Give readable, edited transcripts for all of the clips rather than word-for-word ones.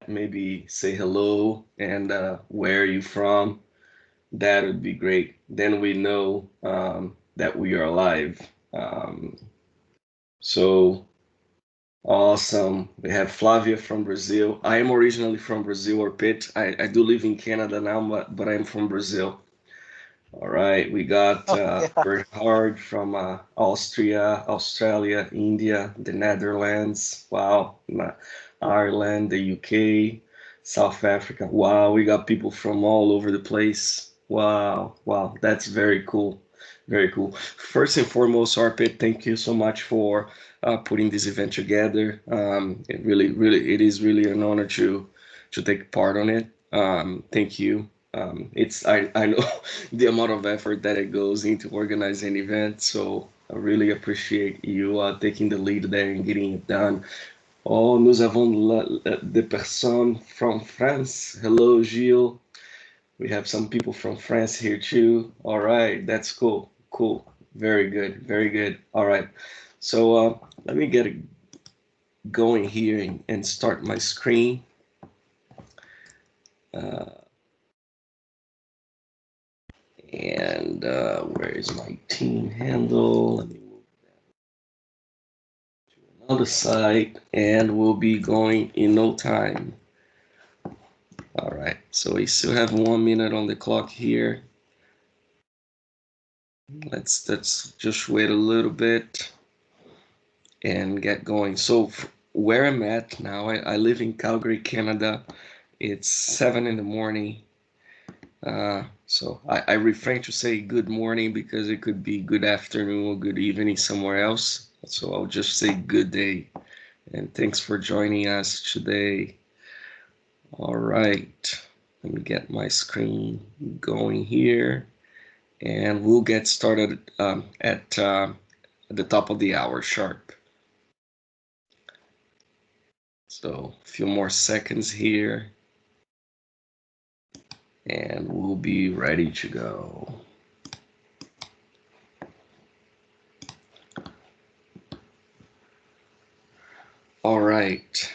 maybe say hello and where are you from. That would be great. Then we know that we are live. Um, so awesome. We have Flavia from Brazil. I am originally from Brazil or Pitt. I do live in Canada now, but I'm from Brazil. All right, we got Oh, yeah. Bernhard from Austria, Australia, India, the Netherlands, wow, Ireland, the UK, South Africa. Wow, we got people from all over the place. Wow, wow, that's very cool. Very cool. First and foremost, Arpit, thank you so much for putting this event together. It is really an honor to take part on it. Thank you. I know the amount of effort that it goes into organizing an event. So I really appreciate you taking the lead there and getting it done. Oh, nous avons des personnes from France. Hello, Gilles. We have some people from France here too. All right, that's cool. Cool. Very good. Very good. All right. So let me get it going here and start my screen. Uh, and where is my team handle? Let me move another side and we'll be going in no time. All right, so we still have 1 minute on the clock here. Let's just wait a little bit and get going. So where I'm at now, I live in Calgary, Canada. It's 7 in the morning. So I refrain to say good morning because it could be good afternoon or good evening somewhere else. So I'll just say good day. And thanks for joining us today. All right, let me get my screen going here, and we'll get started at the top of the hour sharp. So a few more seconds here, and we'll be ready to go. All right,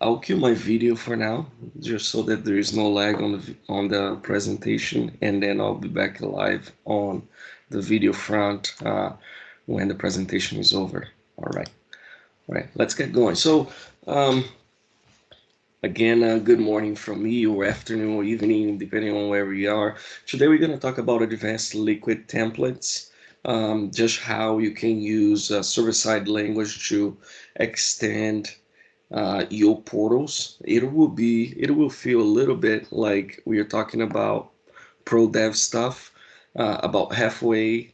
I'll kill my video for now, just so that there is no lag on the presentation, and then I'll be back live on the video front when the presentation is over. All right, all right, let's get going. So, um, again, good morning from me, or afternoon, or evening, depending on where we are. Today, we're going to talk about advanced liquid templates, just how you can use server-side language to extend your portals. It will feel a little bit like we are talking about pro dev stuff about halfway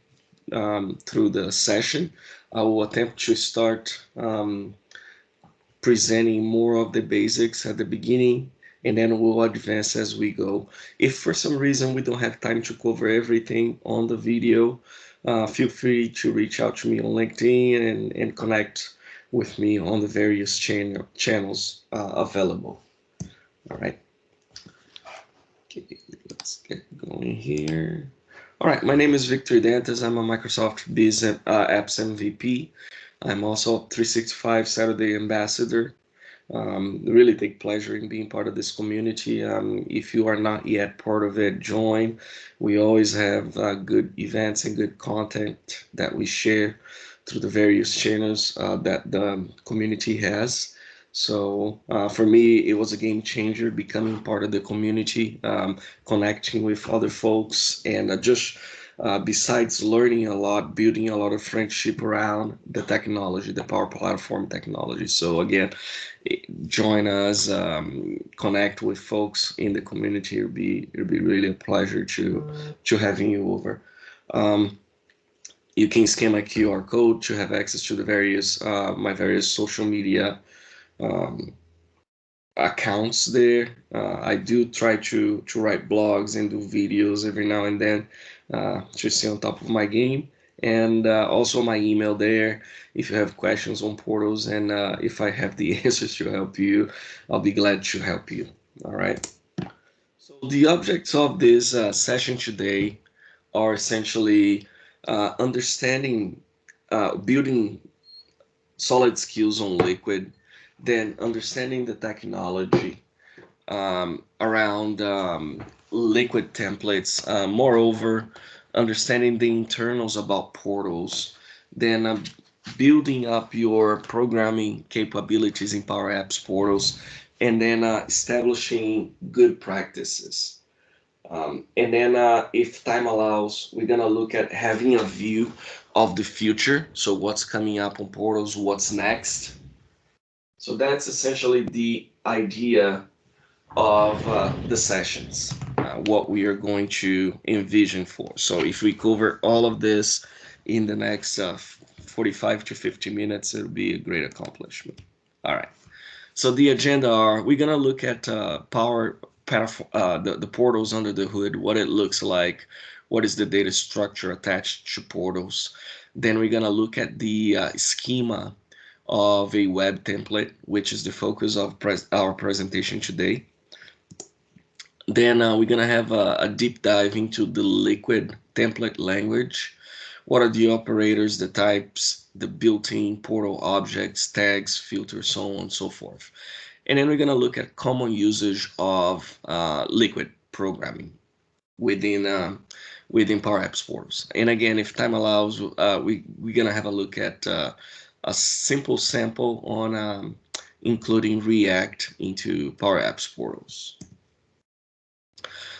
through the session. I will attempt to start presenting more of the basics at the beginning, and then we'll advance as we go. If for some reason we don't have time to cover everything on the video, feel free to reach out to me on LinkedIn and connect with me on the various channels available. All right. Okay, let's get going here. All right, my name is Victor Dantas. I'm a Microsoft Biz Apps MVP. I'm also a 365 Saturday ambassador. Really take pleasure in being part of this community. If you are not yet part of it, join. We always have good events and good content that we share through the various channels that the community has. So for me, it was a game changer becoming part of the community, connecting with other folks, and just besides learning a lot, building a lot of friendship around the technology, the Power Platform technology. So again, join us, connect with folks in the community. It'll be really a pleasure to having you over. Um, you can scan my QR code to have access to the various my various social media um, accounts there. I do try to write blogs and do videos every now and then to stay on top of my game. And also my email there if you have questions on portals, and if I have the answers to help you, I'll be glad to help you. All right. So the objects of this session today are essentially understanding, building solid skills on Liquid, then understanding the technology around liquid templates. Moreover, understanding the internals about portals, then building up your programming capabilities in Power Apps portals, and then establishing good practices. And then, if time allows, we're gonna look at having a view of the future. So what's coming up on portals, what's next. So that's essentially the idea of the sessions, what we are going to envision for. So if we cover all of this in the next 45 to 50 minutes, it'll be a great accomplishment. All right. So the agenda are, we're gonna look at the portals under the hood, what it looks like, what is the data structure attached to portals. Then we're gonna look at the schema of a web template, which is the focus of our presentation today. Then we're gonna have a deep dive into the liquid template language. What are the operators, the types, the built-in portal objects, tags, filters, so on and so forth. And then we're gonna look at common usage of liquid programming within Power Apps portals. And again, if time allows, we're gonna have a look at a simple sample on including React into Power Apps portals.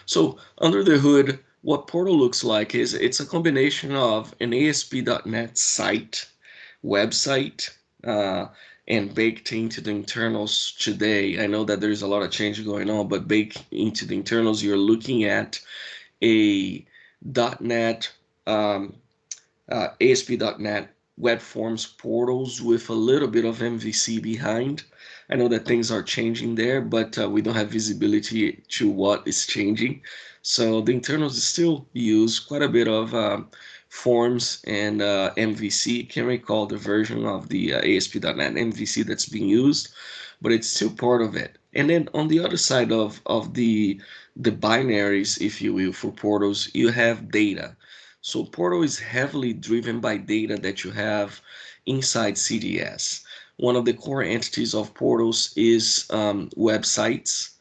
So under the hood, what Portal looks like is it's a combination of an ASP.NET site, website, and baked into the internals today. I know that there's a lot of change going on, but baked into the internals, you're looking at a .NET, ASP.NET web forms portals with a little bit of MVC behind. I know that things are changing there, but we don't have visibility to what is changing. So the internals still use quite a bit of forms and MVC. Can't recall the version of the ASP.NET MVC that's being used, but it's still part of it. And then on the other side of the binaries, if you will, for portals, you have data. So Portal is heavily driven by data that you have inside CDS. One of the core entities of portals is websites.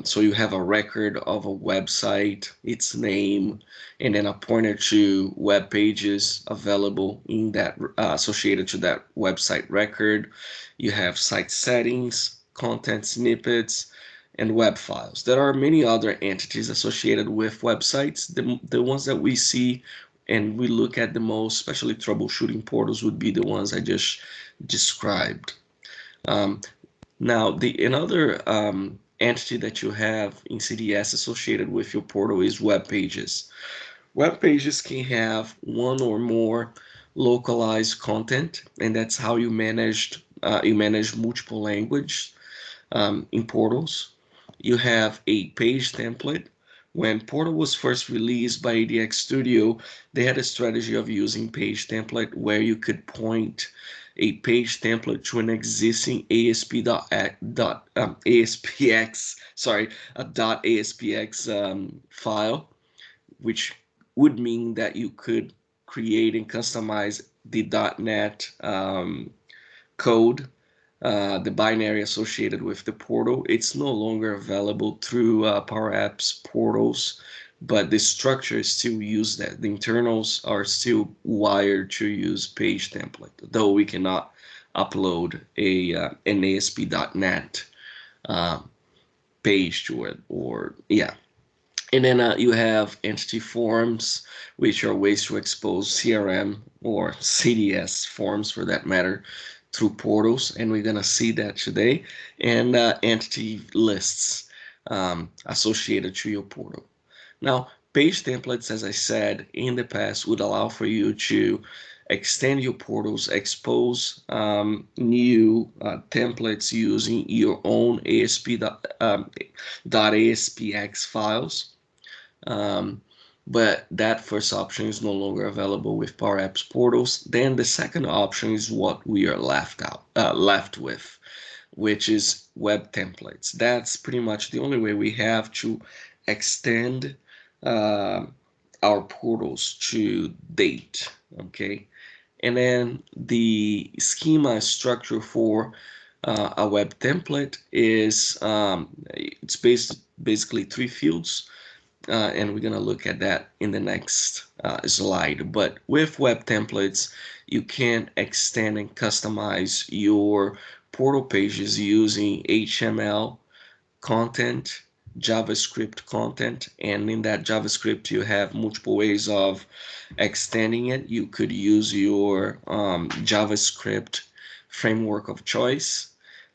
So you have a record of a website, its name, and then a pointer to web pages available in that associated to that website record. You have site settings, content snippets, and web files. There are many other entities associated with websites. The ones that we see and we look at the most, especially troubleshooting portals, would be the ones I just described. Now, another entity that you have in CDS associated with your portal is web pages. Web pages can have one or more localized content, and that's how you manage multiple language in portals. You have a page template. When Portal was first released by ADX Studio, they had a strategy of using page template where you could point a page template to an existing .aspx file, which would mean that you could create and customize the .NET code, the binary associated with the portal. It's no longer available through Power Apps portals, but the structure still use that. The internals are still wired to use page template, though we cannot upload an ASP.NET page to it, or yeah. And then you have entity forms, which are ways to expose CRM or CDS forms for that matter through portals, and we're gonna see that today, and entity lists associated to your portal. Now, page templates, as I said in the past, would allow for you to extend your portals, expose new templates using your own .aspx files. But that first option is no longer available with Power Apps portals. Then the second option is what we are left with, which is web templates. That's pretty much the only way we have to extend our portals to date. Okay, and then the schema structure for A web template is it's basically three fields, and we're gonna look at that in the next slide. But with web templates, you can extend and customize your portal pages using HTML content, JavaScript content, and in that JavaScript you have multiple ways of extending it. You could use your JavaScript framework of choice.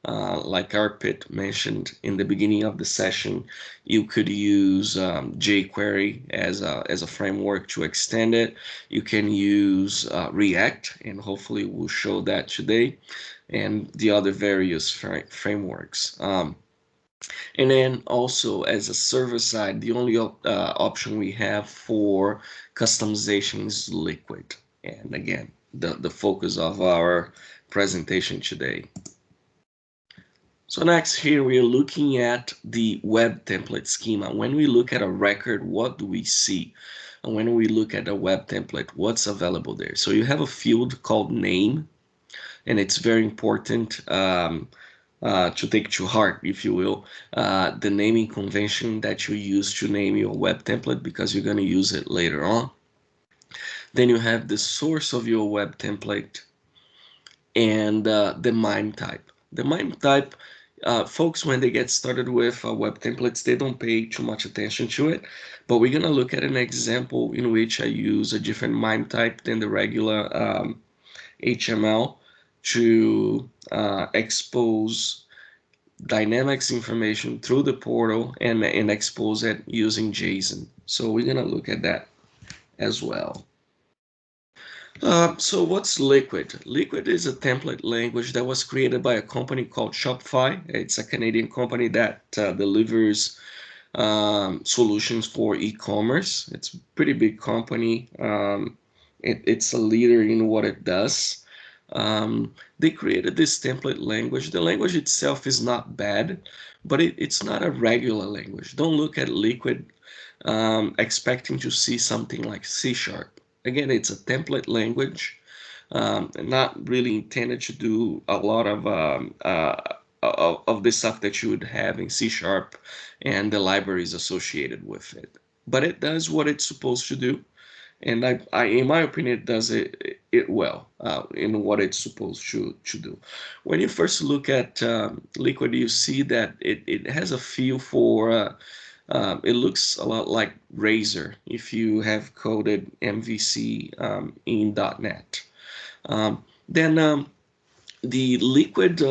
Like Arpit mentioned in the beginning of the session, you could use jQuery as a framework to extend it. You can use React, and hopefully we'll show that today, and the other various frameworks. And then also as a server side, the only option we have for customization is Liquid. And again, the focus of our presentation today. So next here we are looking at the web template schema. When we look at a record, what do we see? And when we look at a web template, what's available there? So you have a field called name, and it's very important to take to heart, if you will, the naming convention that you use to name your web template, because you're going to use it later on. Then you have the source of your web template and the MIME type. The MIME type, folks, when they get started with web templates, they don't pay too much attention to it, but we're going to look at an example in which I use a different MIME type than the regular HTML to expose dynamics information through the portal and expose it using JSON. So we're going to look at that as well. So what's Liquid? Liquid is a template language that was created by a company called Shopify. It's a Canadian company that delivers solutions for e-commerce. It's a pretty big company. It's a leader in what it does. They created this template language. The language itself is not bad, but it's not a regular language. Don't look at Liquid expecting to see something like C#. Again, it's a template language, not really intended to do a lot of the stuff that you would have in C# and the libraries associated with it. But it does what it's supposed to do, and in my opinion, it does it well in what it's supposed to do. When you first look at Liquid, you see that it has a feel for it looks a lot like Razor if you have coded MVC in .NET. Then the Liquid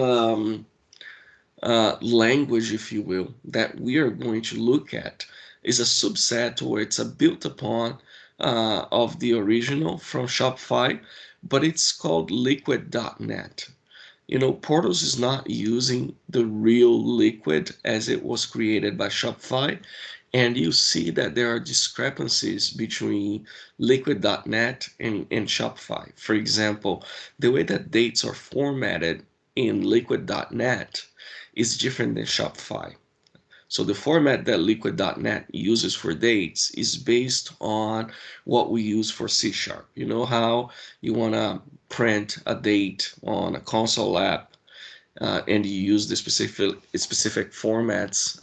language, if you will, that we are going to look at is a subset, or it's a built upon of the original from Shopify, but it's called Liquid.NET. You know, Portals is not using the real Liquid as it was created by Shopify, and you see that there are discrepancies between Liquid.NET and Shopify. For example, the way that dates are formatted in Liquid.NET is different than Shopify. So the format that Liquid.NET uses for dates is based on what we use for C#. You know how you want to print a date on a console app, and you use the specific formats,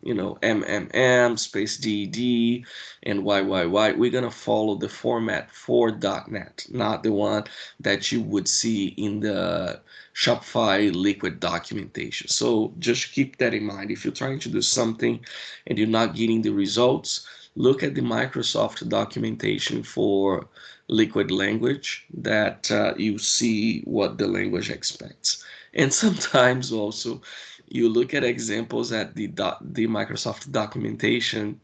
you know, MMM, space DD, and YYY. We're gonna follow the format for .NET, not the one that you would see in the Shopify Liquid documentation. So just keep that in mind. If you're trying to do something and you're not getting the results, look at the Microsoft documentation for Liquid language, that you see what the language expects. And sometimes also you look at examples at the Microsoft documentation,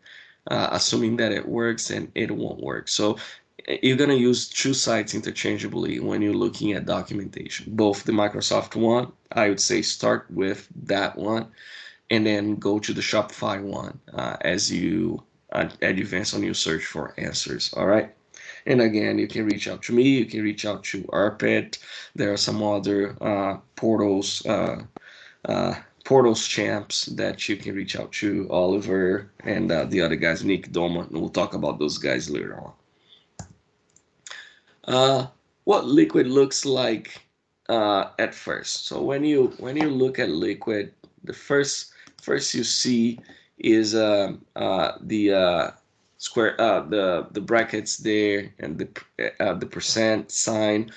assuming that it works, and it won't work. So you're going to use two sites interchangeably when you're looking at documentation. Both the Microsoft one, I would say start with that one, and then go to the Shopify one as you advance on your search for answers. All right. And again, you can reach out to me, you can reach out to Arpit. There are some other portals champs that you can reach out to, Oliver, and the other guys, Nick, Doma, and we'll talk about those guys later on. What Liquid looks like at first. So when you look at liquid, the first you see is square the brackets there and the percent sign.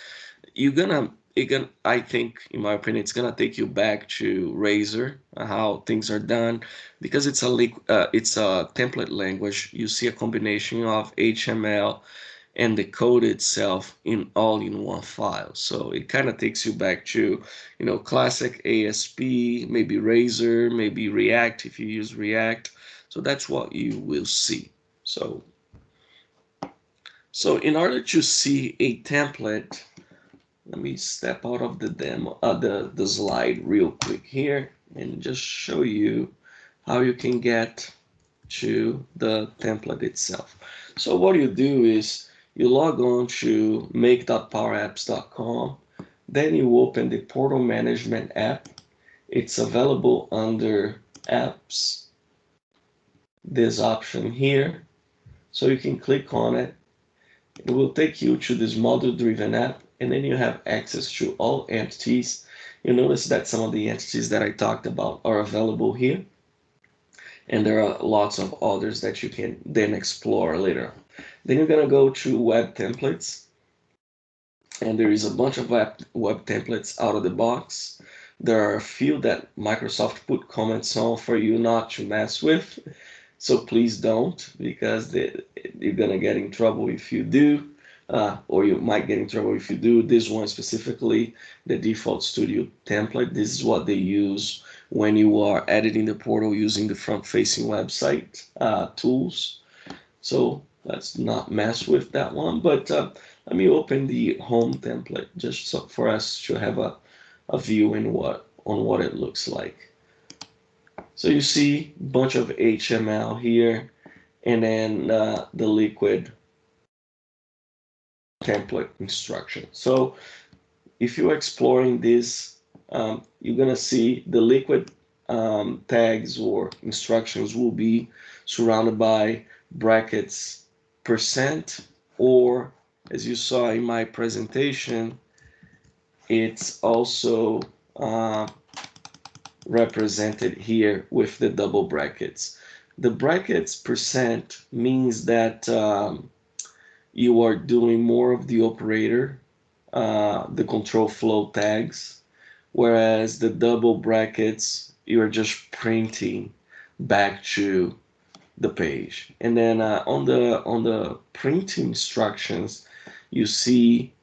I think, in my opinion, it's gonna take you back to Razor, how things are done, because it's a template language. You see a combination of HTML and the code itself in all in one file. So it kind of takes you back to, classic ASP, maybe Razor, maybe React if you use React. So that's what you will see. So in order to see a template, let me step out of the demo, the slide real quick here and just show you how you can get to the template itself. So what you do is you log on to make.powerapps.com, then you open the portal management app. It's available under apps, this option here. So you can click on it. It will take you to this model-driven app, and then you have access to all entities. You'll notice that some of the entities that I talked about are available here, and there are lots of others that you can then explore later. Then you're gonna go to web templates, and there is a bunch of web templates out of the box. There are a few that Microsoft put comments on for you not to mess with, so please don't, because you're gonna get in trouble if you do, or you might get in trouble if you do. This one specifically, the default studio template, this is what they use when you are editing the portal using the front-facing website tools. So let's not mess with that one, but let me open the home template just so for us to have a view on what it looks like. So you see a bunch of HTML here, and then the liquid template instruction. So if you're exploring this, you're gonna see the liquid tags or instructions will be surrounded by brackets percent, or as you saw in my presentation, it's also represented here with the double brackets. The brackets percent means that you are doing more of the operator, the control flow tags, whereas the double brackets, you are just printing back to the page. And then on the printing instructions, you see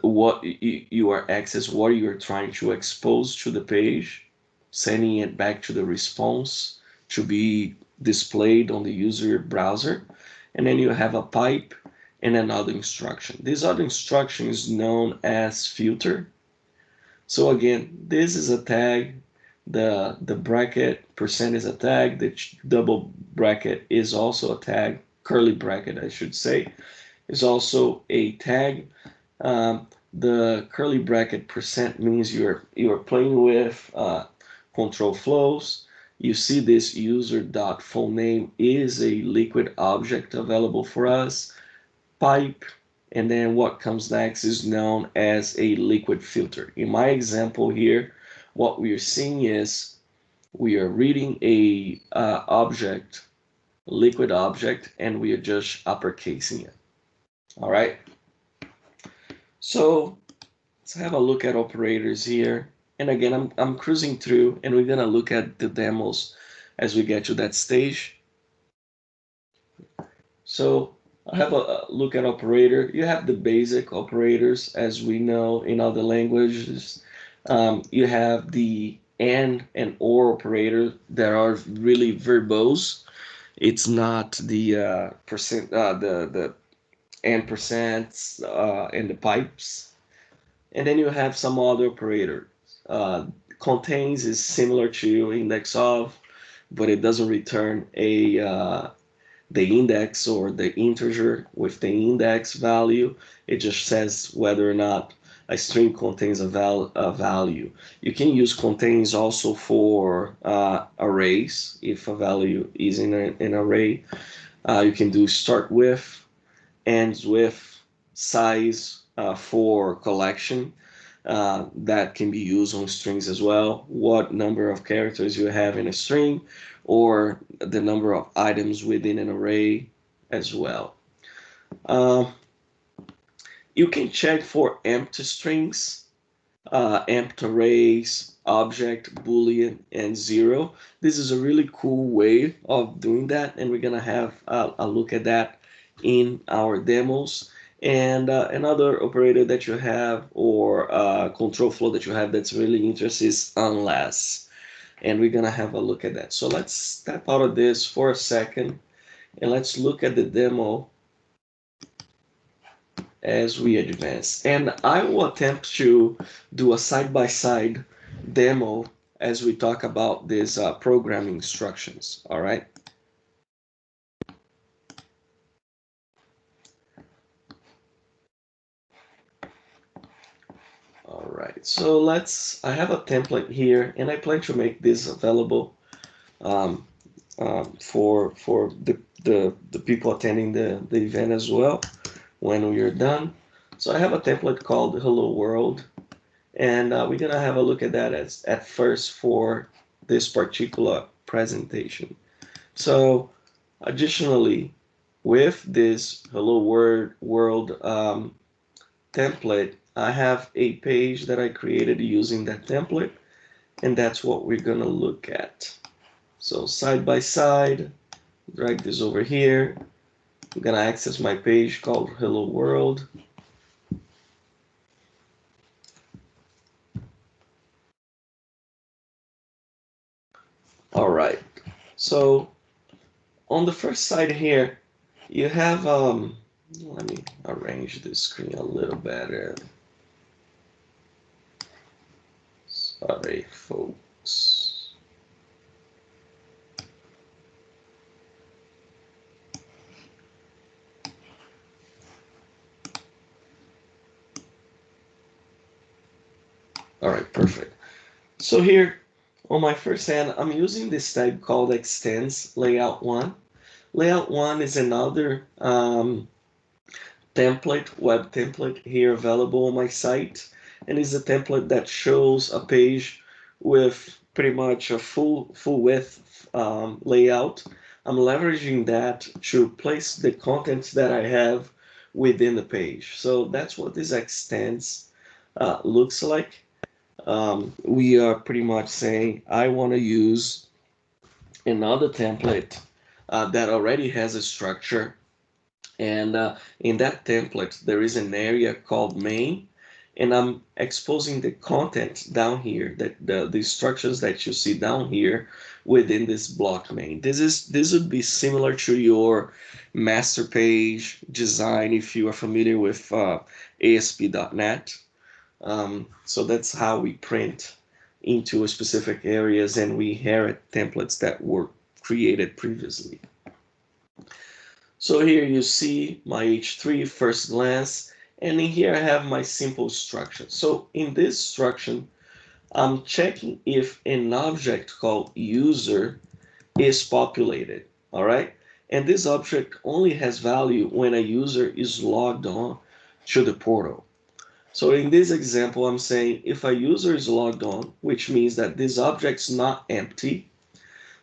what you are what you're trying to expose to the page, sending it back to the response to be displayed on the user browser. And then you have a pipe and another instruction. This other instruction is known as filter. So again, this is a tag. The bracket percent is a tag. The double bracket is also a tag. Curly bracket, I should say, is also a tag. The curly bracket percent means you're playing with control flows. You see this user.fullname is a liquid object available for us. Pipe, and then what comes next is known as a liquid filter. In my example here, what we are seeing is we are reading a object, liquid object, and we are just uppercasing it. All right. So let's have a look at operators here. And again, I'm cruising through, and we're gonna look at the demos as we get to that stage. So I have a look at operator. You have the basic operators, as we know in other languages. You have the and or operator that are really verbose. It's not the percent, the and percents and the pipes. And then you have some other operators. Contains is similar to index of, but it doesn't return the index or the integer with the index value. It just says whether or not a string contains a value. You can use contains also for arrays if a value is in an array. You can do start with, ends with, size for collection. that can be used on strings as well. What number of characters you have in a string, or the number of items within an array as well. Uh, you can check for empty strings, empty arrays, object, boolean, and zero. This is a really cool way of doing that, and we're gonna have a look at that in our demos. And another operator that you have, or control flow that you have, that's really interesting is unless, and we're gonna have a look at that. So let's step out of this for a second, and let's look at the demo as we advance. And I will attempt to do a side-by-side demo as we talk about these programming instructions, all right? All right, so I have a template here, and I plan to make this available for the people attending the event as well when we are done. So I have a template called Hello World, and we're gonna have a look at that at first for this particular presentation. So additionally, with this Hello World template, I have a page that I created using that template, and that's what we're gonna look at. So side by side, drag this over here. I'm gonna access my page called Hello World. All right, so on the first side here, you have, let me arrange this screen a little better. Sorry, folks. All right, perfect. So here on my first hand, I'm using this tag called extends layout one. Layout one is another template, web template here available on my site, and is a template that shows a page with pretty much a full width layout. I'm leveraging that to place the contents that I have within the page. So that's what this extends looks like. We are pretty much saying I want to use another template that already has a structure, and in that template there is an area called main, and I'm exposing the content down here, that the structures that you see down here within this block main. This would be similar to your master page design if you are familiar with ASP.NET. So that's how we print into specific areas, and we inherit templates that were created previously. So here you see my H3 first glance, and in here I have my simple structure. So in this structure, I'm checking if an object called user is populated, all right? And this object only has value when a user is logged on to the portal. So in this example, I'm saying if a user is logged on, which means that this object's not empty,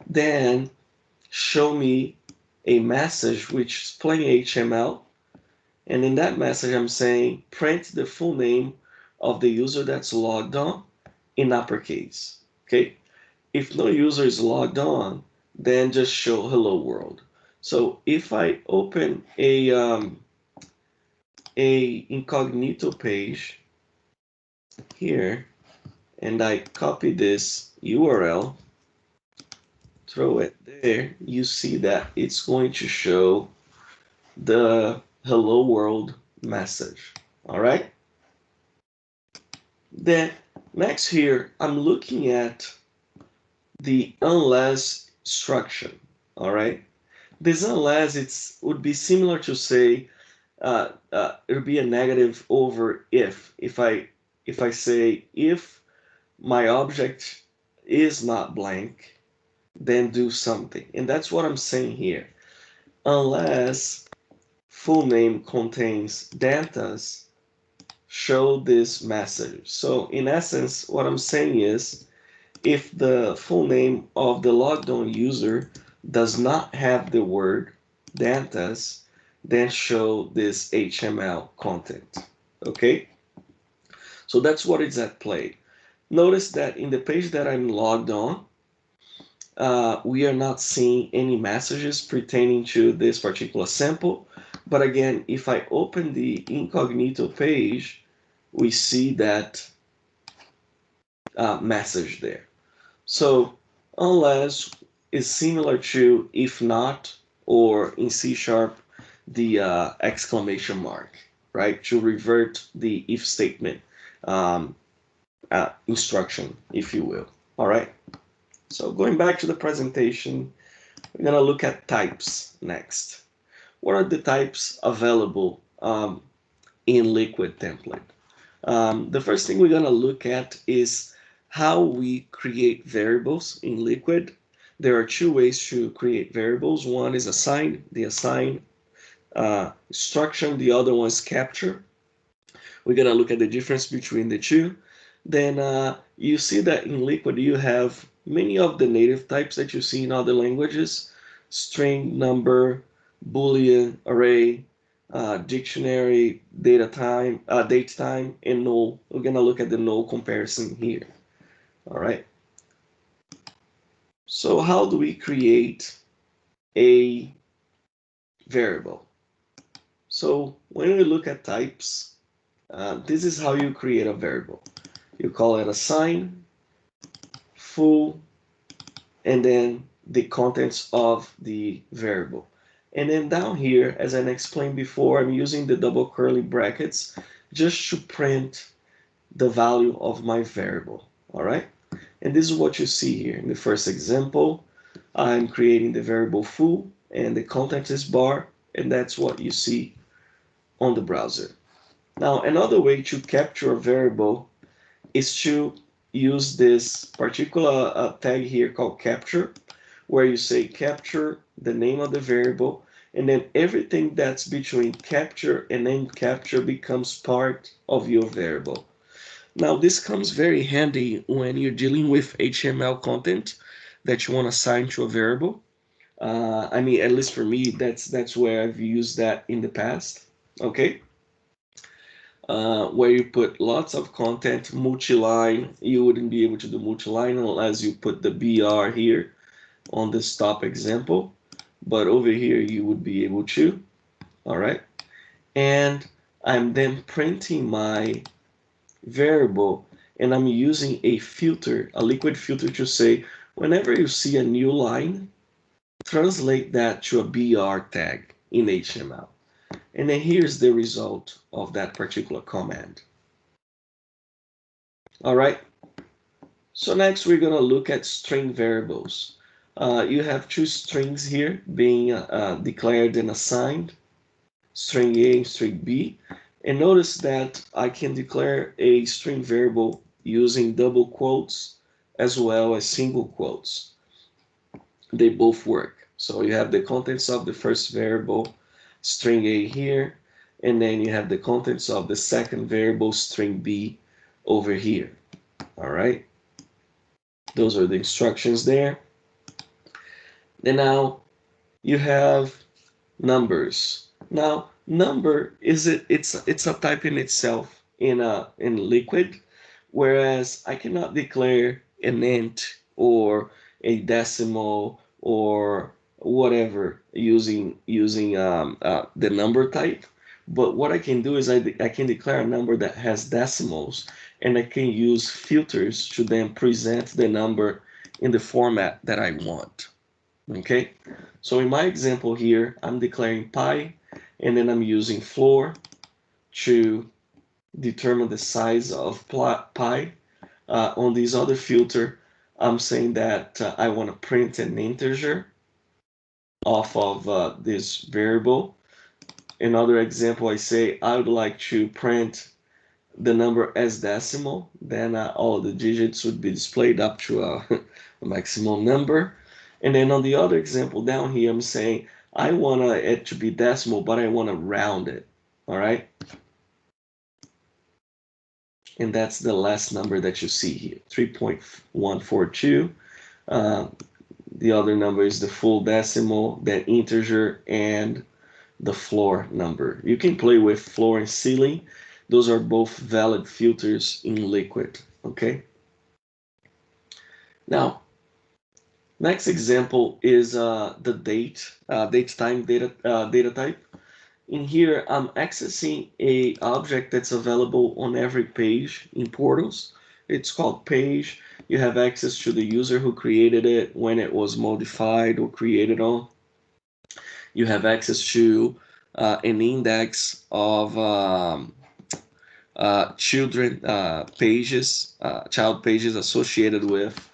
then show me a message which is plain HTML. And in that message, I'm saying print the full name of the user that's logged on in uppercase. Okay. If no user is logged on, then just show hello world. So if I open a incognito page here, and I copy this URL, throw it there, you see that it's going to show the hello world message. All right. Then next here, I'm looking at the unless structure. All right. This unless would be similar to say it would be a negative over if. If I say if my object is not blank, then do something. And that's what I'm saying here. Unless full name contains Dantas, show this message. So in essence, what I'm saying is, if the full name of the logged on user does not have the word Dantas, then show this HTML content. Okay? So that's what is at play. Notice that in the page that I'm logged on, we are not seeing any messages pertaining to this particular sample. But again, if I open the incognito page, we see that message there. So unless is similar to if not, or in C sharp, the exclamation mark, right? To revert the if statement um, instruction, if you will. All right. So going back to the presentation, we're going to look at types next. What are the types available in Liquid template? The first thing we're going to look at is how we create variables in Liquid. There are two ways to create variables. One is assign, the assign instruction. The other one is capture. We're going to look at the difference between the two. Then you see that in Liquid you have many of the native types that you see in other languages: string, number, boolean, array, dictionary, date time, and null. We're going to look at the null comparison here. All right. So how do we create a variable? So when we look at types, this is how you create a variable. You call it assign, full, and then the contents of the variable. And then down here, as I explained before, I'm using the double curly brackets just to print the value of my variable. All right. And this is what you see here. In the first example, I'm creating the variable full and the content is bar, and that's what you see on the browser. Now, another way to capture a variable is to use this particular tag here called capture, where you say capture the name of the variable, and then everything that's between capture and name capture becomes part of your variable. Now, this comes very handy when you're dealing with HTML content that you want to assign to a variable. I mean, at least for me, that's where I've used that in the past. Okay. Where you put lots of content, multi-line. You wouldn't be able to do multi-line unless you put the BR here on this top example, but over here you would be able to. All right. And I'm then printing my variable, and I'm using a filter, a liquid filter, to say whenever you see a new line, translate that to a BR tag in HTML. And then here's the result of that particular command. All right. So next we're going to look at string variables. You have two strings here being declared and assigned, string A and string B. And notice that I can declare a string variable using double quotes as well as single quotes. They both work. So you have the contents of the first variable, string A here, and then you have the contents of the second variable, string B, over here. All right. Those are the instructions there. And now you have numbers. Now, number it's a type in itself in Liquid, whereas I cannot declare an int or a decimal or whatever using the number type. But what I can do is I can declare a number that has decimals, and I can use filters to then present the number in the format that I want. Okay, so in my example here, I'm declaring pi, and then I'm using floor to determine the size of pi. On this other filter, I'm saying that I want to print an integer off of this variable. Another example, I say I would like to print the number as decimal, then all the digits would be displayed up to a maximum number. And then on the other example down here, I'm saying I want it to be decimal, but I want to round it. All right. and that's the last number that you see here, 3.142. The other number is the full decimal, then integer, and the floor number. You can play with floor and ceiling. Those are both valid filters in Liquid, okay? Now, next example is the date time data type. In here, I'm accessing a object that's available on every page in portals. It's called page. You have access to the user who created it, when it was modified or created on. You have access to an index of children pages, child pages associated with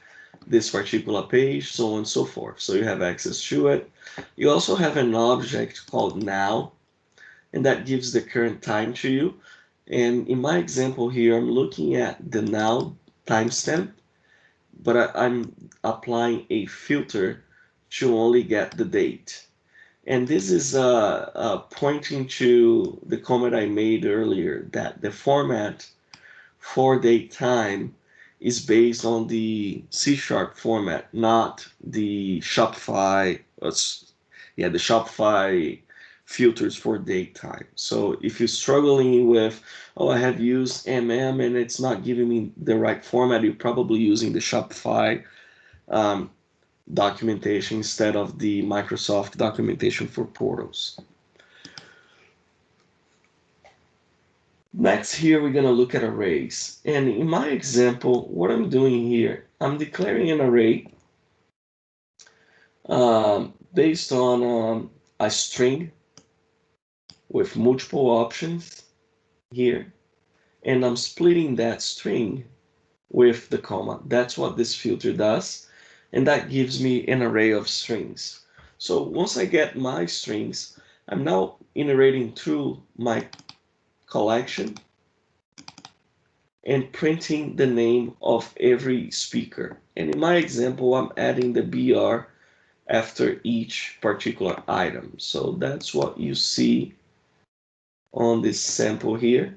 this particular page, so on and so forth. So you have access to it. You also have an object called now, and that gives the current time to you. And in my example here, I'm looking at the now timestamp, but I'm applying a filter to only get the date. And this is pointing to the comment I made earlier, that the format for date time is based on the C# format, not the Shopify, the Shopify filters for date time. So if you're struggling with, oh, I have used MM and it's not giving me the right format, you're probably using the Shopify documentation instead of the Microsoft documentation for portals. Next here, we're going to look at arrays. And in my example, what I'm doing here, I'm declaring an array based on a string with multiple options here. And I'm splitting that string with the comma. That's what this filter does. And that gives me an array of strings. So once I get my strings, I'm now iterating through my collection and printing the name of every speaker. And in my example, I'm adding the BR after each particular item. So that's what you see on this sample here.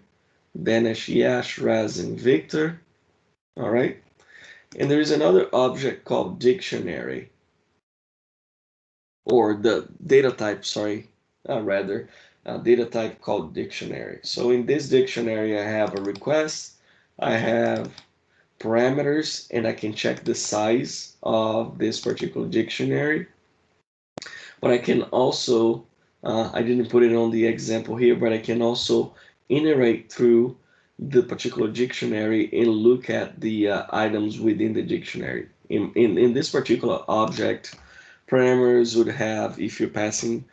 Danish, Yash, Raz, and Victor. All right. And there is another object called dictionary, or the data type, data type called dictionary. So in this dictionary, I have a request, I have parameters, and I can check the size of this particular dictionary. But I can also, I didn't put it on the example here, but I can also iterate through the particular dictionary and look at the items within the dictionary. In this particular object, parameters would have, if you're passing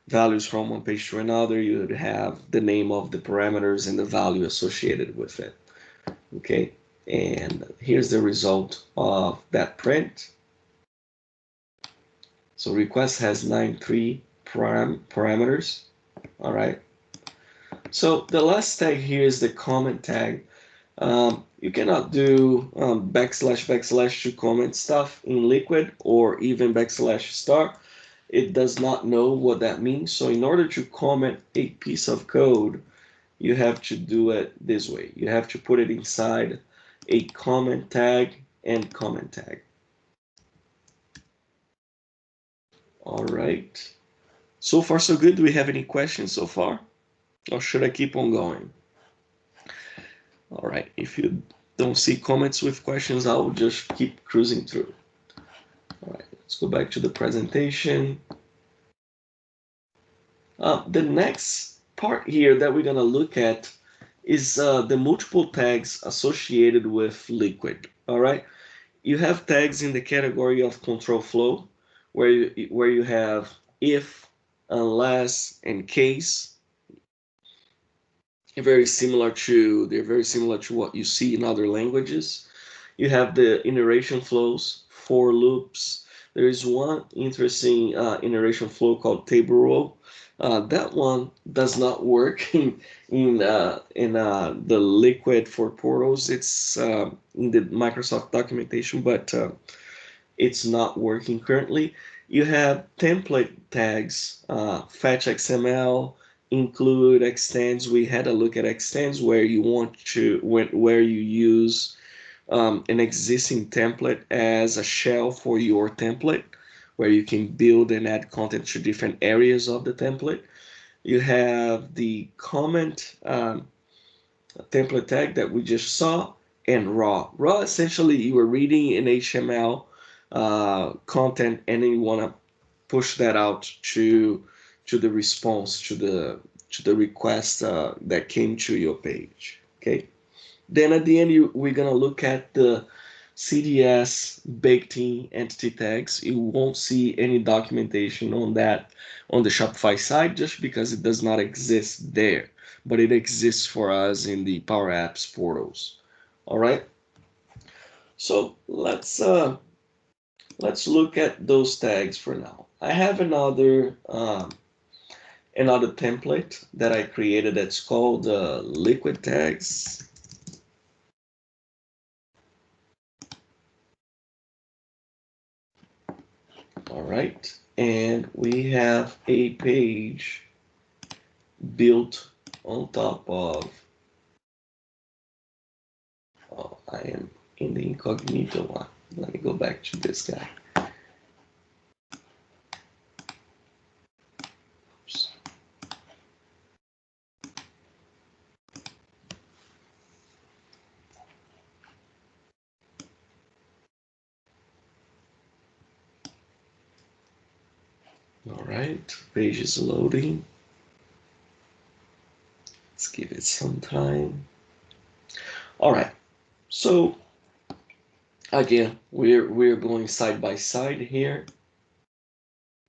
values from one page to another, you would have the name of the parameters and the value associated with it. Okay, and here's the result of that print. So request has 93 parameters. All right. So the last tag here is the comment tag. You cannot do \\/ to comment stuff in Liquid, or even \*. It does not know what that means. So in order to comment a piece of code, you have to do it this way. You have to put it inside a comment tag and comment tag. All right. So far, so good. Do we have any questions so far? Or should I keep on going? All right. If you don't see comments with questions, I'll just keep cruising through. All right. Let's go back to the presentation. The next part here that we're going to look at is the multiple tags associated with Liquid. All right. You have tags in the category of control flow, where you have if, unless, and case. They're very similar to what you see in other languages. You have the iteration flows, for loops. There is one interesting iteration flow called table row. That one does not work in the Liquid for portals. It's in the Microsoft documentation, but it's not working currently. You have template tags, fetch XML, include extends. We had a look at extends where you want to where you use an existing template as a shell for your template, where you can build and add content to different areas of the template. You have the comment template tag that we just saw, and raw. Raw, essentially, you are reading an HTML content and then you want to push that out to the response, to the request that came to your page. Okay. Then at the end, we're gonna look at the CDS baked-in entity tags. You won't see any documentation on that on the Shopify side just because it does not exist there, but it exists for us in the Power Apps portals. All right. So let's look at those tags for now. I have another template that I created that's called liquid tags. All right, and we have a page built on top of, oh, I am in the incognito one. Let me go back to this guy. Oops. All right, page is loading. Let's give it some time. All right, so again, we're going side by side here.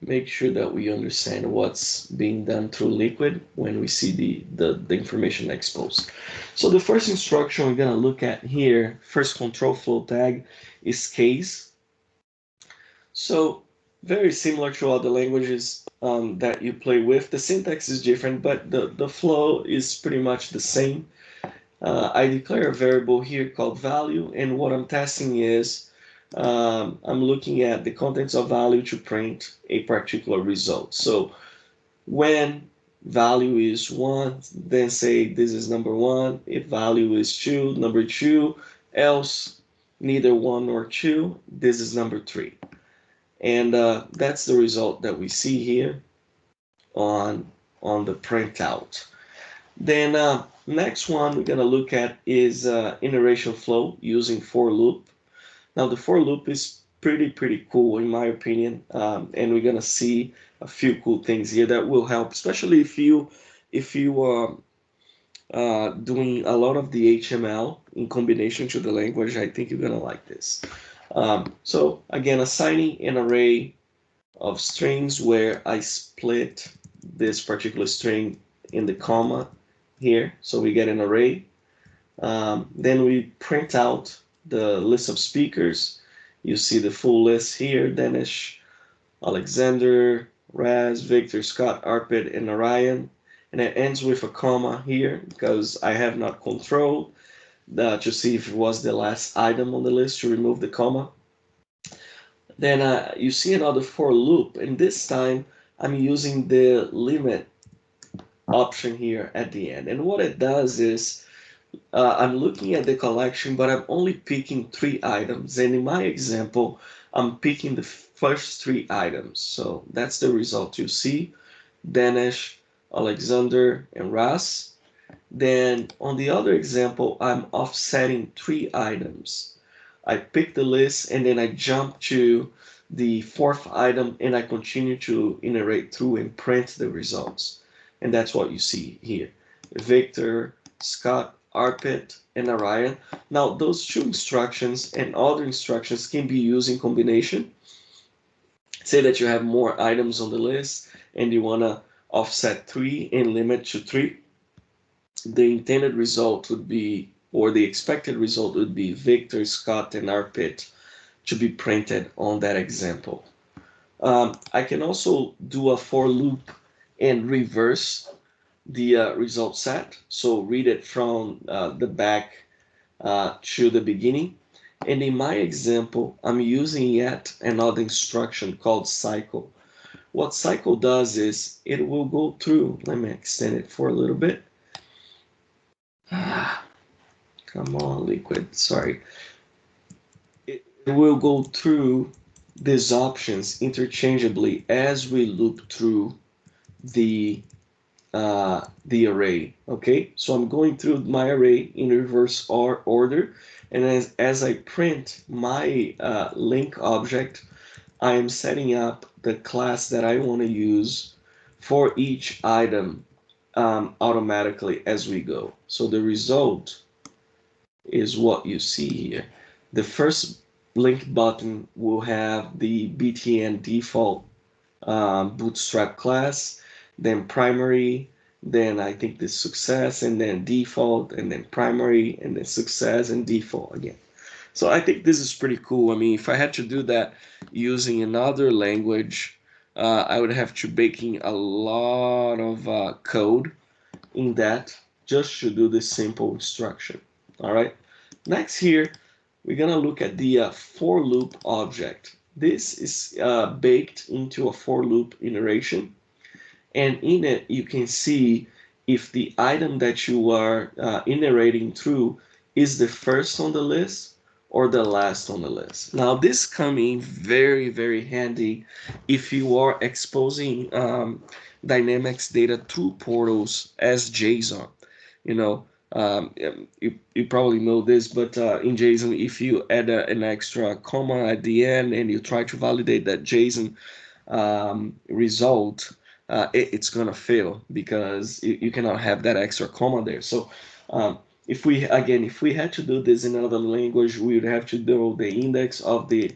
Make sure that we understand what's being done through Liquid when we see the information exposed. So the first instruction we're gonna look at here, first control flow tag, is case. So very similar to other languages that you play with. The syntax is different, but the flow is pretty much the same. I declare a variable here called value, and what I'm testing is I'm looking at the contents of value to print a particular result. So when value is 1, then say this is number 1. If value is 2, number 2, else neither 1 nor 2, this is number 3. And that's the result that we see here on the printout. Then next one we're going to look at is iteration flow using for loop. Now the for loop is pretty cool in my opinion, and we're going to see a few cool things here that will help, especially if you are doing a lot of the HTML in combination to the language. I think you're going to like this. So again, assigning an array of strings where I split this particular string in the comma here, so we get an array. Then we print out the list of speakers. You see the full list here: Danish, Alexander, Raz, Victor, Scott, Arpit, and Narayan. And it ends with a comma here because I have not controlled to see if it was the last item on the list to remove the comma. Then you see another for loop, and this time I'm using the limit option here at the end. And what it does is I'm looking at the collection, but I'm only picking 3 items. And in my example, I'm picking the first 3 items. So that's the result you see: Danish, Alexander, and Ras. Then on the other example, I'm offsetting 3 items. I pick the list and then I jump to the 4th item and I continue to iterate through and print the results. And that's what you see here: Victor, Scott, Arpit, and Narayan. Now those 2 instructions and other instructions can be used in combination. Say that you have more items on the list and you want to offset 3 and limit to 3. The intended result would be, or the expected result would be, Victor, Scott, and Arpit to be printed on that example. I can also do a for loop and reverse the result set. So read it from the back to the beginning. And in my example, I'm using yet another instruction called cycle, what cycle does is it will go through, let me extend it for a little bit. Come on, Liquid, sorry. It will go through these options interchangeably as we loop through the array. Okay, so I'm going through my array in reverse order, and as I print my link object, I am setting up the class that I want to use for each item automatically as we go. So the result is what you see here. The first link button will have the BTN default bootstrap class, then primary, then I think the success, and then default, and then primary, and then success and default again. So I think this is pretty cool. I mean, if I had to do that using another language, I would have to bake in a lot of code in that just to do this simple instruction. All right. Next here, we're gonna look at the for loop object. This is baked into a for loop iteration, and in it you can see if the item that you are iterating through is the first on the list or the last on the list. Now this comes in very, very handy if you are exposing Dynamics data through portals as JSON. You know, you probably know this, but in JSON, if you add an extra comma at the end and you try to validate that JSON result, it's gonna fail because you cannot have that extra comma there. So if we had to do this in another language, we would have to do the index of the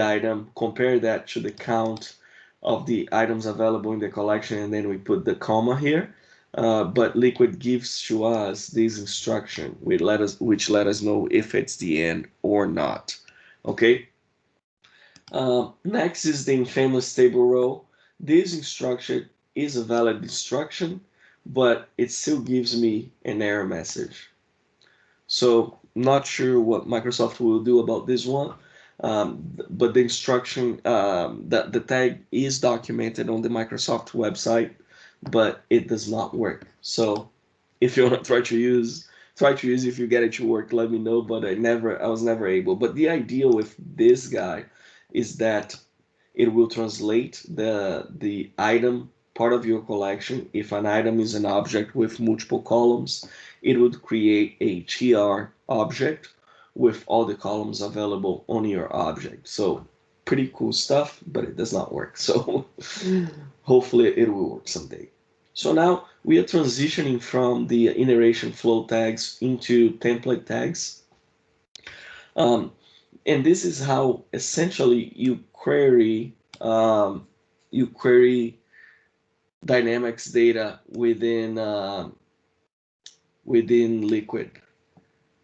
item, compare that to the count of the items available in the collection, and then we put the comma here. But Liquid gives to us this instruction, which let us know if it's the end or not. Okay. Next is the infamous table row. This instruction is a valid instruction, but it still gives me an error message. So not sure what Microsoft will do about this one. But the instruction, the tag is documented on the Microsoft website, but it does not work. So if you want to try to use if you get it to work, let me know. But I was never able. But the idea with this guy is that it will translate the item part of your collection. If an item is an object with multiple columns, it would create a TR object with all the columns available on your object. So pretty cool stuff, but it does not work. So hopefully it will work someday. So now we are transitioning from the iteration flow tags into template tags. And this is how essentially you query Dynamics data within Liquid.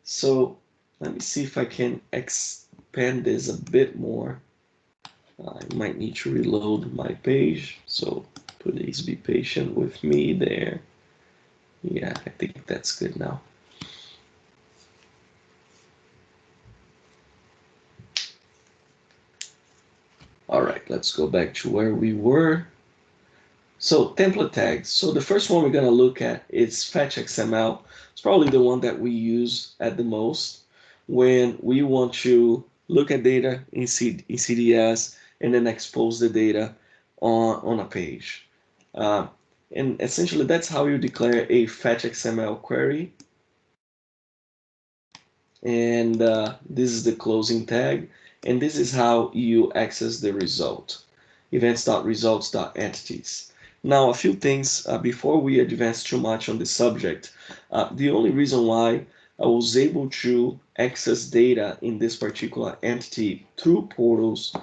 So let me see if I can expand this a bit more. I might need to reload my page, so please be patient with me there. Yeah, I think that's good now. All right, let's go back to where we were. So template tags. So the first one we're going to look at is fetch XML. It's probably the one that we use at the most when we want to look at data in CDS and then expose the data on a page. And essentially that's how you declare a fetch XML query. And this is the closing tag. And this is how you access the result. Events.results.entities. Now, a few things before we advance too much on the subject. The only reason why I was able to access data in this particular entity through portals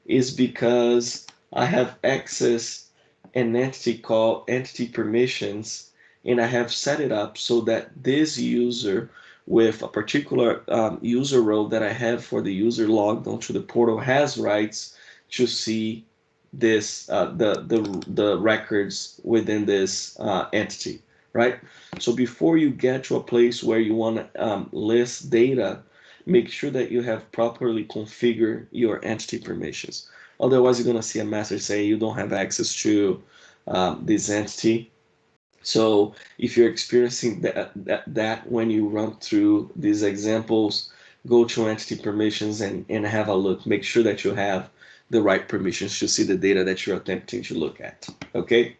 is because I have access an entity called entity permissions, and I have set it up so that this user with a particular user role that I have for the user logged onto the portal has rights to see this the records within this entity, right? So before you get to a place where you want to list data, make sure that you have properly configured your entity permissions. Otherwise, you're going to see a message say you don't have access to this entity. So if you're experiencing that when you run through these examples, go to entity permissions and have a look. Make sure that you have the right permissions to see the data that you're attempting to look at. Okay?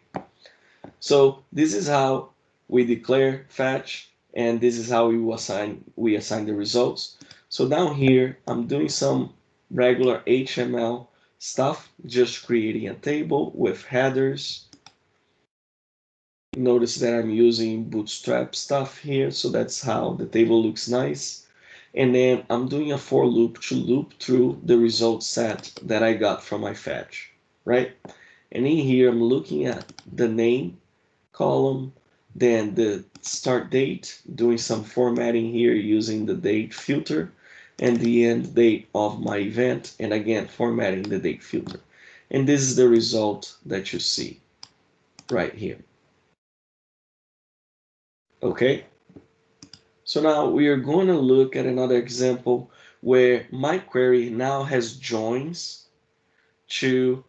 So this is how we declare fetch, and this is how we assign the results. So down here, I'm doing some regular HTML stuff, just creating a table with headers. Notice that I'm using bootstrap stuff here, so that's how the table looks nice. And then I'm doing a for loop to loop through the result set that I got from my fetch, right? And in here, I'm looking at the name column, then the start date, doing some formatting here using the date filter, and the end date of my event, and again, formatting the date filter. And this is the result that you see right here. Okay, so now we are going to look at another example where my query now has joins to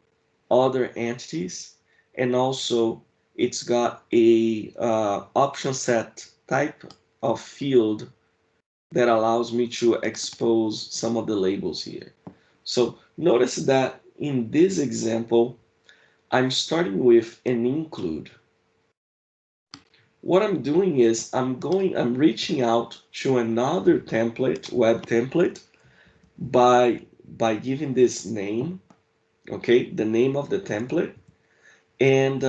other entities, and also it's got a option set type of field that allows me to expose some of the labels here. So notice that in this example, I'm starting with an include. What I'm doing is I'm reaching out to another template, web template, by giving this name, okay, the name of the template, and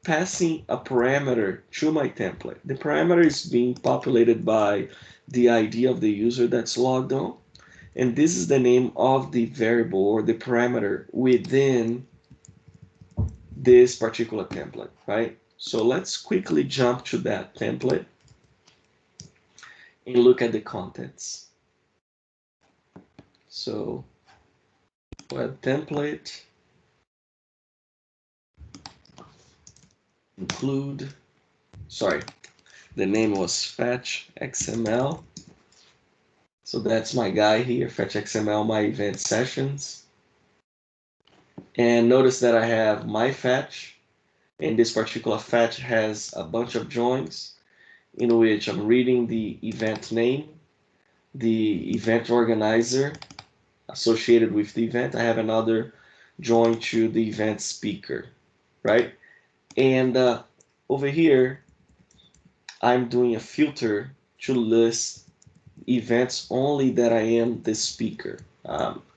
passing a parameter to my template. The parameter is being populated by the ID of the user that's logged on, and this is the name of the variable or the parameter within this particular template, right? So let's quickly jump to that template and look at the contents. So web template, include, sorry, the name was fetch XML. So that's my guy here, fetch XML, my event sessions. And notice that I have my fetch, and this particular fetch has a bunch of joins in which I'm reading the event name, the event organizer associated with the event. I have another join to the event speaker, right? And over here, I'm doing a filter to list events only that I am the speaker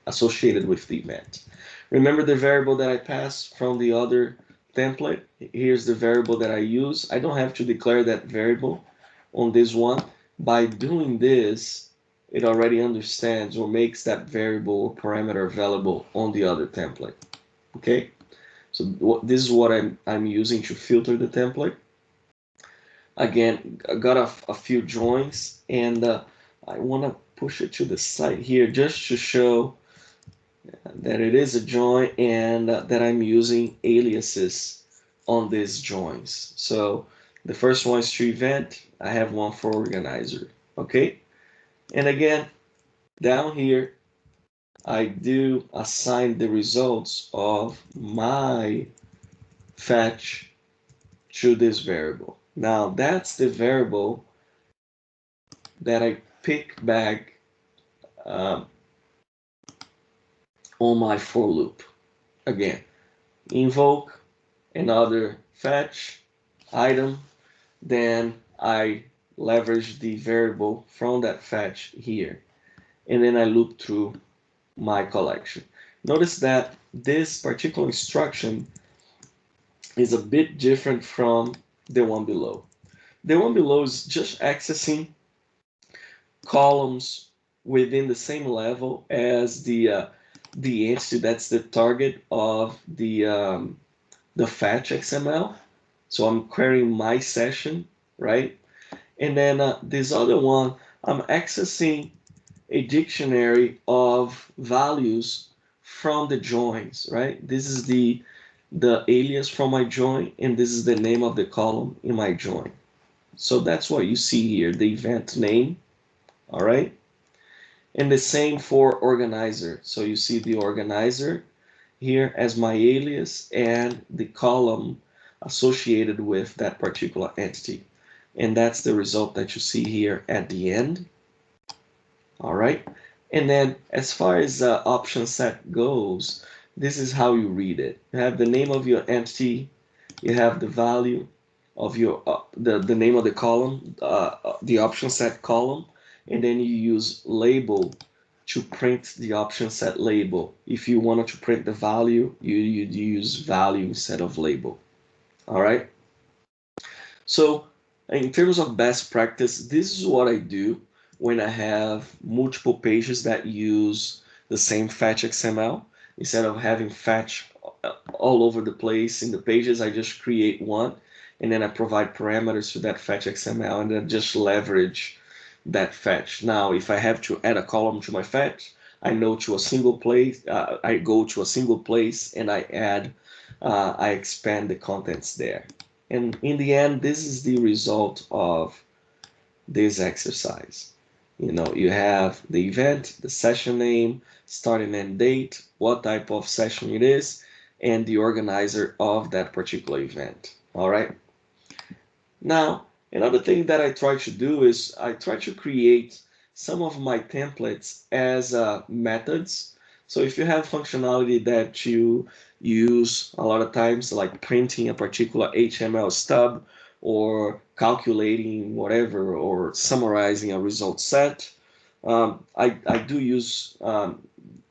associated with the event. Remember the variable that I passed from the other template? Here's the variable that I use. I don't have to declare that variable on this one. By doing this, it already understands or makes that variable or parameter available on the other template. Okay, so this is what I'm using to filter the template. Again, I got a few joins, and I want to push it to the side here just to show that it is a join and that I'm using aliases on these joins. So the first one is to event. I have one for organizer. Okay, and again, down here, I do assign the results of my fetch to this variable. Now that's the variable that I pick back on my for loop. Again, invoke another fetch item, then I leverage the variable from that fetch here, and then I loop through my collection. Notice that this particular instruction is a bit different from the one below. The one below is just accessing columns within the same level as the entity that's the target of the fetch XML. So I'm querying my session, right? And then this other one, I'm accessing a dictionary of values from the joins, right? This is the alias from my join, and this is the name of the column in my join. So that's what you see here, the event name, all right? And the same for organizer. So you see the organizer here as my alias and the column associated with that particular entity. And that's the result that you see here at the end. All right. And then as far as option set goes, this is how you read it. You have the name of your entity, you have the value of your the name of the column, the option set column, and then you use label to print the option set label. If you wanted to print the value, you'd use value instead of label. All right. So in terms of best practice, this is what I do when I have multiple pages that use the same fetch XML. Instead of having fetch all over the place in the pages, I just create one and then I provide parameters to that fetch XML and then just leverage that fetch. Now, if I have to add a column to my fetch, I know to a single place, I go to a single place and I expand the contents there. And in the end, this is the result of this exercise. You know, you have the event, the session name, start and end date, what type of session it is, and the organizer of that particular event. All right. Now, another thing that I try to do is I try to create some of my templates as methods. So if you have functionality that you use a lot of times, like printing a particular HTML stub or calculating whatever or summarizing a result set, I do use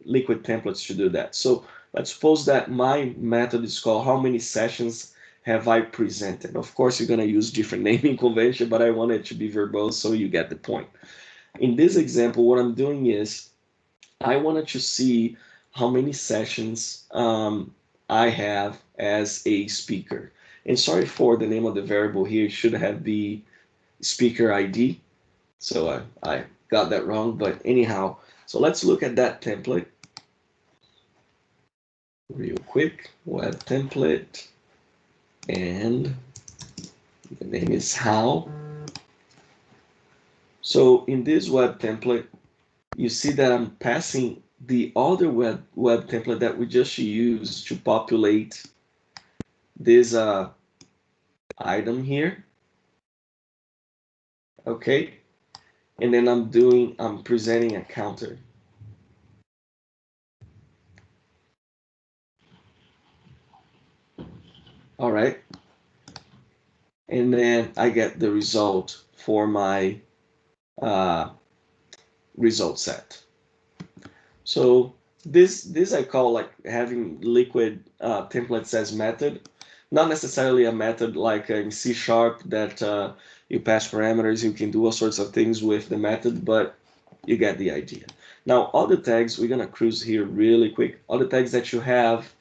liquid templates to do that. So let's suppose that my method is called how many sessions have I presented. Of course, you're going to use different naming convention, but I want it to be verbose so you get the point. In this example, what I'm doing is I wanted to see how many sessions I have as a speaker. And sorry for the name of the variable here, it should have the speaker ID. So I got that wrong, but anyhow, so let's look at that template real quick. Web template, and the name is how. So in this web template, you see that I'm passing the other web template that we just used to populate this item here. Okay, and then I'm presenting a counter. All right, and then I get the result for my result set. So this I call like having liquid templates as method, not necessarily a method like in C# that you pass parameters, you can do all sorts of things with the method, but you get the idea. Now other tags, we're gonna cruise here really quick. Other tags that you have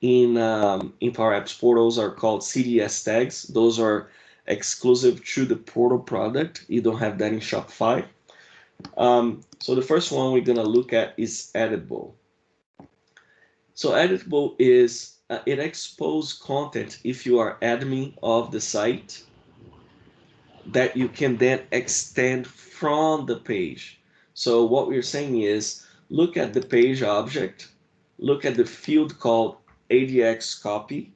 in Power Apps portals are called CDS tags. Those are exclusive to the portal product. You don't have that in Shopify. So the first one we're gonna look at is editable. So editable is it exposes content if you are admin of the site that you can then extend from the page. So what we're saying is look at the page object, look at the field called ADX copy,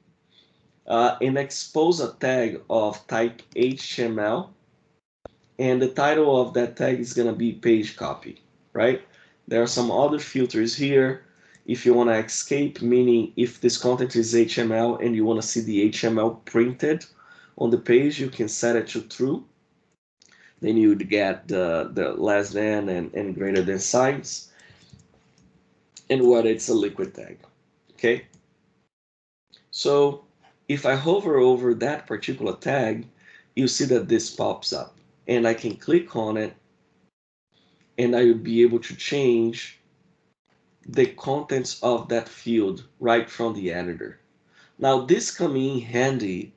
and expose a tag of type HTML, and the title of that tag is going to be page copy, right? There are some other filters here. If you want to escape, meaning if this content is HTML and you want to see the HTML printed on the page, you can set it to true. Then you would get the less than and greater than signs, and what it's a liquid tag, okay? So if I hover over that particular tag, you see that this pops up, and I can click on it, and I would be able to change the contents of that field right from the editor. Now this comes in handy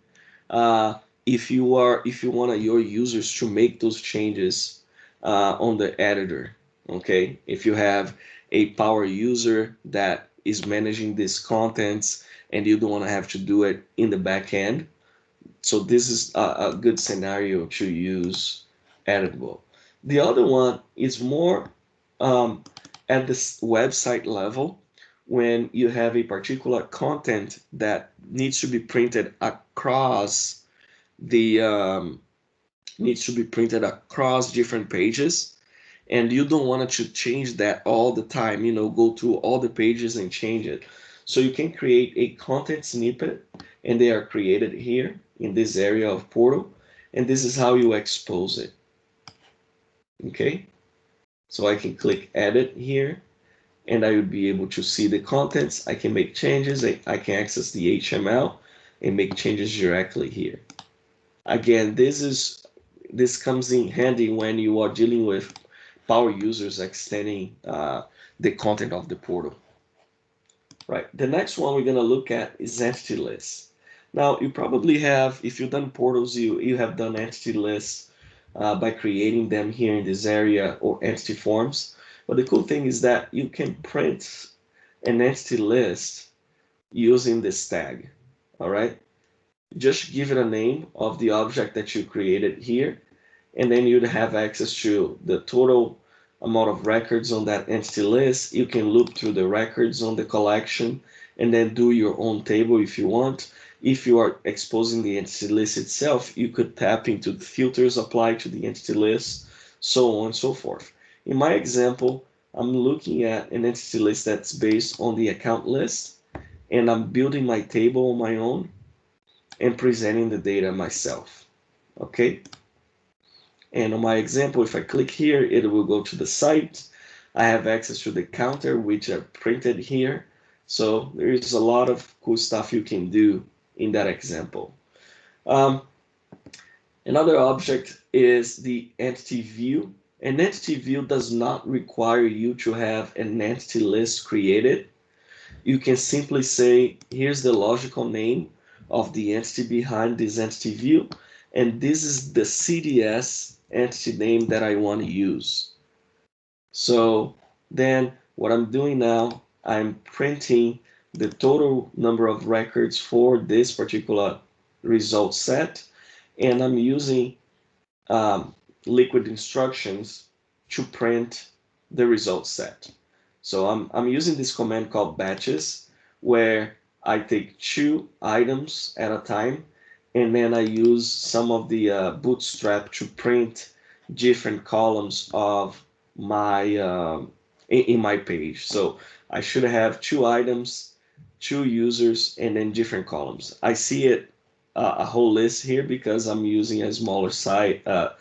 if you want your users to make those changes on the editor. Okay, if you have a power user that is managing these contents and you don't want to have to do it in the back end, so this is a good scenario to use editable. The other one is more at this website level, when you have a particular content that needs to be printed across the different pages, and you don't want to change that all the time, go through all the pages and change it. So you can create a content snippet, and they are created here in this area of portal, and this is how you expose it. Okay, so I can click edit here, and I would be able to see the contents. I can make changes. I can access the HTML and make changes directly here. Again, this comes in handy when you are dealing with power users extending the content of the portal. Right. The next one we're going to look at is entity lists. Now, you probably have, if you've done portals, you have done entity lists by creating them here in this area, or entity forms. But the cool thing is that you can print an entity list using this tag. All right. Just give it a name of the object that you created here, and then you'd have access to the total amount of records on that entity list. You can loop through the records on the collection and then do your own table if you want. If you are exposing the entity list itself, you could tap into the filters applied to the entity list, so on and so forth. In my example, I'm looking at an entity list that's based on the account list, and I'm building my table on my own and presenting the data myself. Okay. And on my example, if I click here, it will go to the site. I have access to the counter, which are printed here. So there is a lot of cool stuff you can do in that example. Another object is the entity view. An entity view does not require you to have an entity list created. You can simply say, here's the logical name of the entity behind this entity view, and this is the CDS entity name that I want to use. So then what I'm doing now, I'm printing the total number of records for this particular result set, and I'm using liquid instructions to print the result set. So I'm using this command called batches, where I take 2 items at a time, and then I use some of the bootstrap to print different columns of my in my page. So I should have 2 items, 2 users, and then different columns. I see it a whole list here because I'm using a smaller side of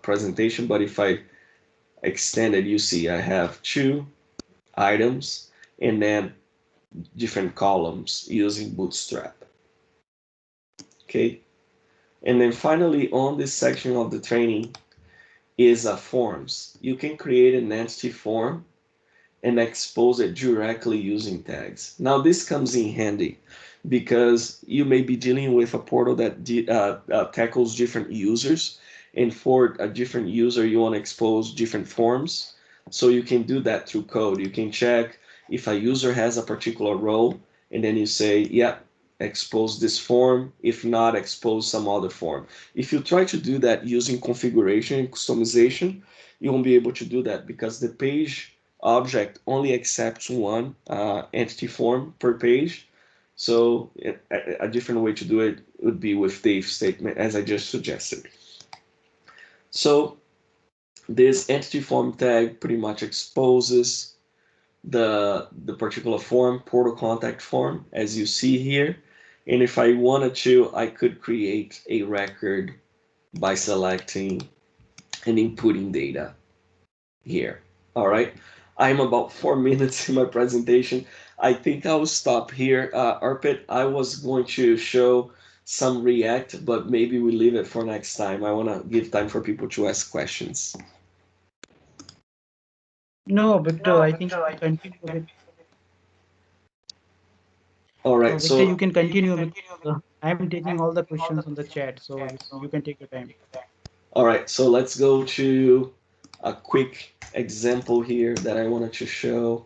presentation, but if I extended, you see I have 2 items and then different columns using bootstrap. Okay, and then finally on this section of the training is forms. You can create an entity form and expose it directly using tags. Now this comes in handy because you may be dealing with a portal that tackles different users, and for a different user you want to expose different forms. So you can do that through code. You can check if a user has a particular role, and then you say, yeah, expose this form. If not, expose some other form. If you try to do that using configuration and customization, you won't be able to do that because the page object only accepts one entity form per page. So a different way to do it would be with the if statement, as I just suggested. So this entity form tag pretty much exposes the particular form, portal contact form, as you see here. And if I wanted to, I could create a record by selecting and inputting data here. All right. I'm about 4 minutes in my presentation. I think I'll stop here. Arpit, I was going to show some React, but maybe we leave it for next time. I want to give time for people to ask questions. No, Victor, I think you can continue with. All right. Victor, So you can continue because I'm taking all the questions on the chat, so you can take your time. all right. So let's go to a quick example here that I wanted to show.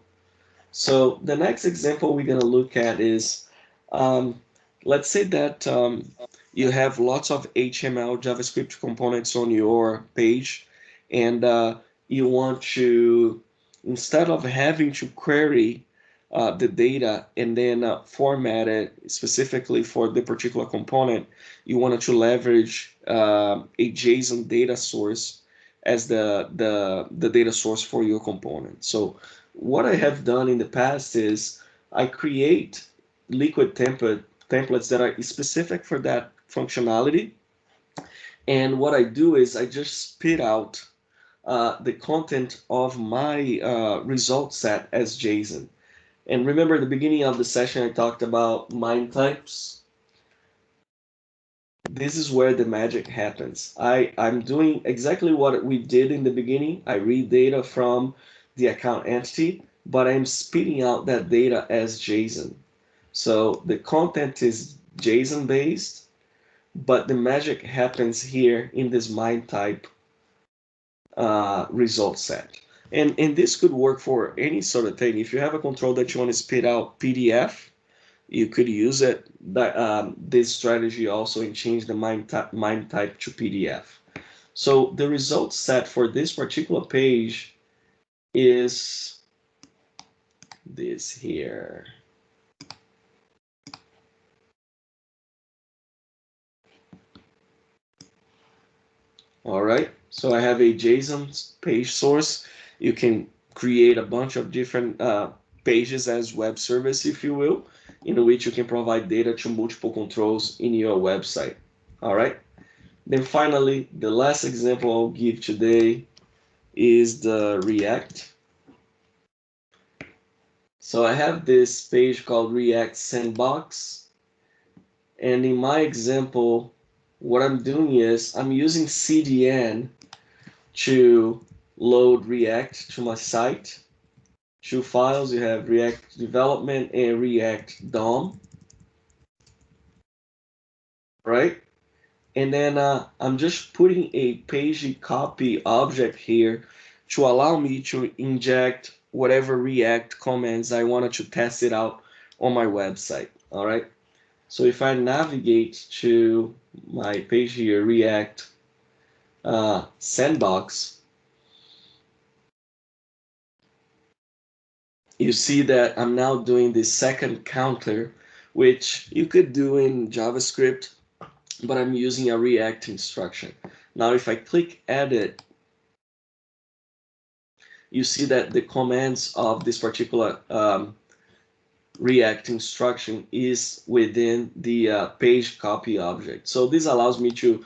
So the next example we're going to look at is, let's say that you have lots of HTML, JavaScript components on your page, and you want to, instead of having to query the data and then format it specifically for the particular component, you wanted to leverage a JSON data source as the data source for your component. So what I have done in the past is I create liquid templates that are specific for that functionality. And what I do is I just spit out the content of my result set as JSON. And remember, at the beginning of the session, I talked about MIME types. This is where the magic happens. I'm doing exactly what we did in the beginning. I read data from the account entity, but I'm spitting out that data as JSON. So the content is JSON based, but the magic happens here in this MIME type result set. And this could work for any sort of thing. If you have a control that you want to spit out PDF, you could use it, this strategy also, and change the MIME type to PDF. So the result set for this particular page is this here. All right, so I have a JSON page source. You can create a bunch of different pages as web service, if you will, in which you can provide data to multiple controls in your website. All right, then finally, the last example I'll give today is the React. So I have this page called React Sandbox, and in my example, what I'm doing is I'm using CDN to load React to my site. Two files, you have React Development and React DOM, right? And then I'm just putting a page copy object here to allow me to inject whatever React commands I wanted to test it out on my website, all right? So if I navigate to my page here, React Sandbox, you see that I'm now doing the second counter, which you could do in JavaScript, but I'm using a React instruction. Now, if I click Edit, you see that the commands of this particular React instruction is within the page copy object. So this allows me to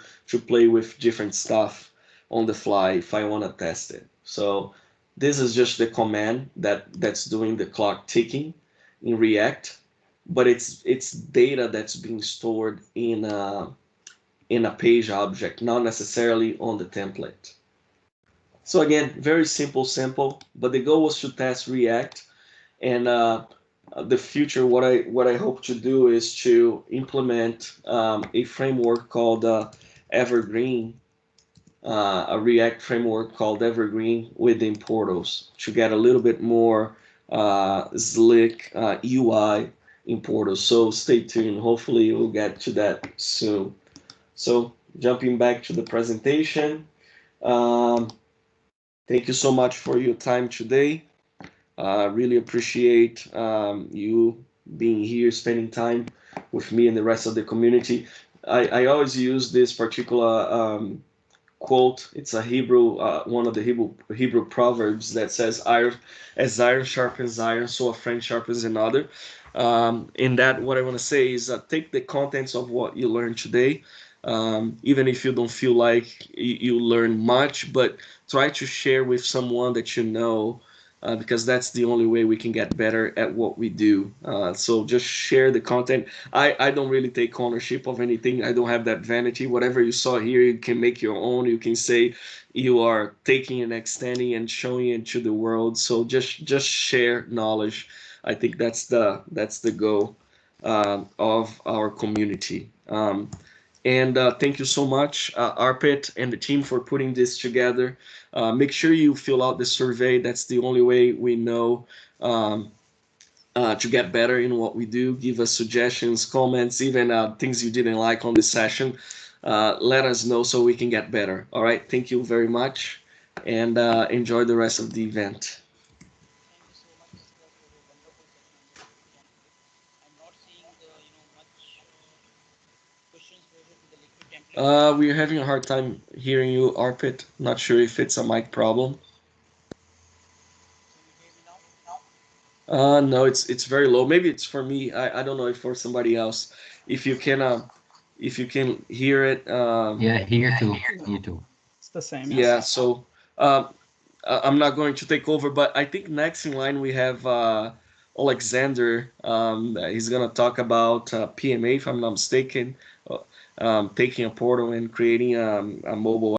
play with different stuff on the fly if I want to test it. So this is just the command that's doing the clock ticking in React, but it's data that's being stored in a page object, not necessarily on the template. So again, very simple, but the goal was to test React, and the future, what I hope to do is to implement a framework called Evergreen, a React framework called Evergreen within portals to get a little bit more slick UI in portals. So stay tuned. Hopefully, we'll get to that soon. So jumping back to the presentation, um, thank you so much for your time today. Really appreciate you being here, spending time with me and the rest of the community. I always use this particular quote. It's a Hebrew, one of the Hebrew proverbs that says, "Iron, as iron sharpens iron, so a friend sharpens another." In that, what I want to say is take the contents of what you learned today, even if you don't feel like you learned much, but try to share with someone that you know, because that's the only way we can get better at what we do. So just share the content. I don't really take ownership of anything. I don't have that vanity. Whatever you saw here, you can make your own. You can say you are taking and extending and showing it to the world. So just share knowledge. I think that's the goal of our community. And thank you so much, Arpit and the team, for putting this together. Make sure you fill out the survey. That's the only way we know um, to get better in what we do. Give us suggestions, comments, even things you didn't like on this session. Let us know so we can get better. All right. Thank you very much, and enjoy the rest of the event. Thank you so much, Mr. for a wonderful session on the liquid template. I'm not seeing the much questions related to the liquid template. We're having a hard time hearing you, Arpit. Not sure if it's a mic problem. Can you hear me now? No, it's very low. Maybe it's for me. I don't know if for somebody else. If you can if you can hear it, Yeah, here too. Yeah, Here too. it's the same. yeah. So I'm not going to take over, but I think next in line we have Alexander. He's gonna talk about PMA, if I'm not mistaken, taking a portal and creating a mobile